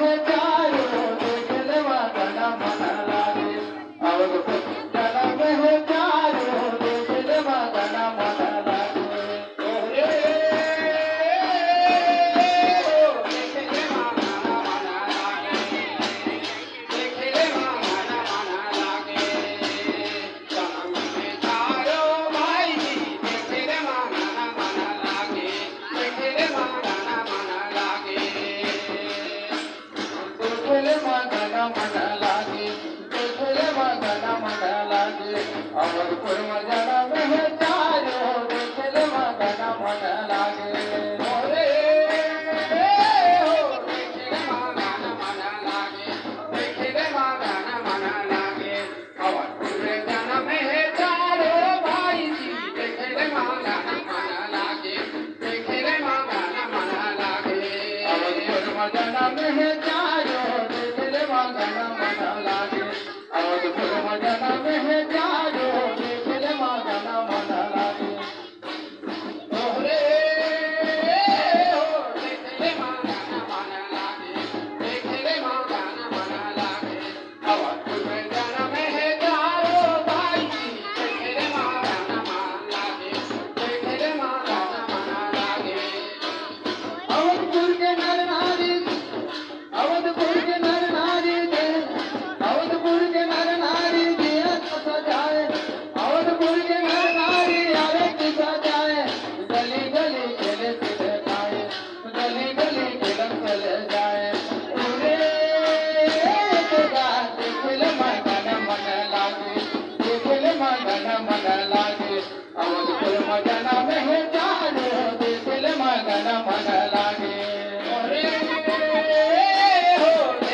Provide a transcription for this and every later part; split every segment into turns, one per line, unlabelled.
में चारो देखले मगन मन लागे अवधपुर जन में चारो देखले मगन मन लागे अवधपुर जन में चारो देखले मगन मन लागे देखले मगन मन लागे देखले मगन मन लागे अवधपुर जन में चारो भाई जी देखले मगन मन लागे देखले मगन मन लागे अवधपुर जन में चारो देखले मगन मन लागे अवधपुर जन में चारो देखले मगन मन लागे ओरे हो देखले मगन मन लागे देखले मगन मन लागे अवधपुर जन में चारो भाई देखले मगन मन लागे देखले मगन मन लागे अवधपुर के नर नारी अवधपुर के नर नारी अवधपुर के नर नारी सजाए अवधपुर के नर नारी आरत सजाए गली गली खेले चले जाए गली गली खेलम चले जाए उरे देखले मगन मन लागे देखले मगन मन लागे अवधपुर मगन में चारो देखले मगन मन लागे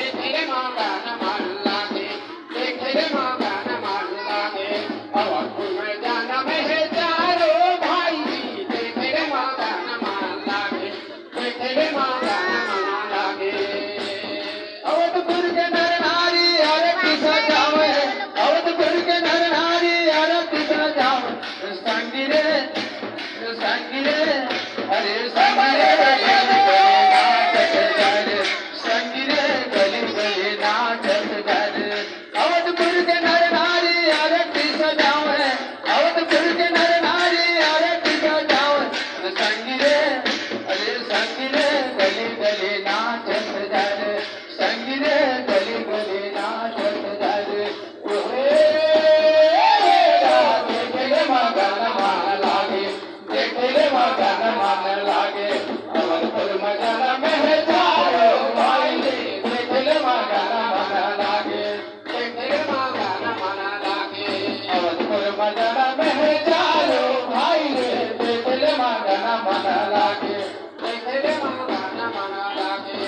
देखले मगन मन लागे देखले मगन मन लागे अवधपुर जन में चारो भाई देखले मगन मन लागे देखले मगन मन लागे अवधपुर के नर नारी आरती सजावे अवधपुर के नर नारी आरती सजावे संगीरे अरे संगीरे संगीरे गली गली नाचत गर अवधपुर के नर नारी आरती सजावे अवधपुर के नर नारी आरती सजावे संगीरे अरे संगीरे गली गली नाचत गर संगीरे गली गली नाचत गर देखले मगन मन लागे देखले मगन मन लागे अवधपुर जन में चारो भाई देखले मगन मन लागे देखले मगन मन लागे अवधपुर जन में चारो भाई देखले मगन मन लागे देखले मगन मन लागे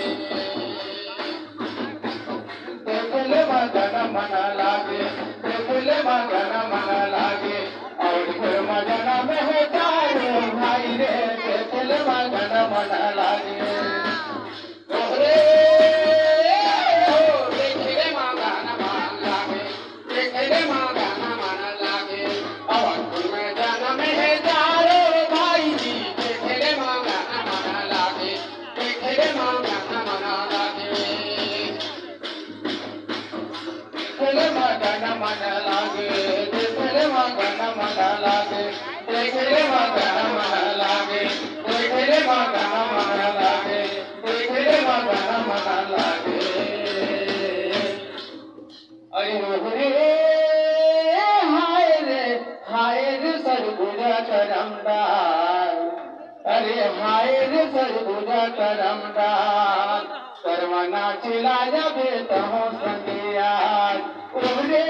देखले मगन मन लागे देखले मगन मन लागे अवधपुर जन में चारो भाई रे देखले मगन मन लागे देखले मगन मन लागे देखले मगन मन लागे अवधपुर जन में चारो भाई जी देखले मगन मन लागे देखले मगन मन लागे देखले मगन मन लागे देखले मगन मन लागे देखले मगन मन लागे देखले मगन मन लागे देखले मगन मन लागे अरे हाय रे सरगुज करमदार अरे हाय रे सरगुज करमदार करवना चिला जबे तहो संगिया उरे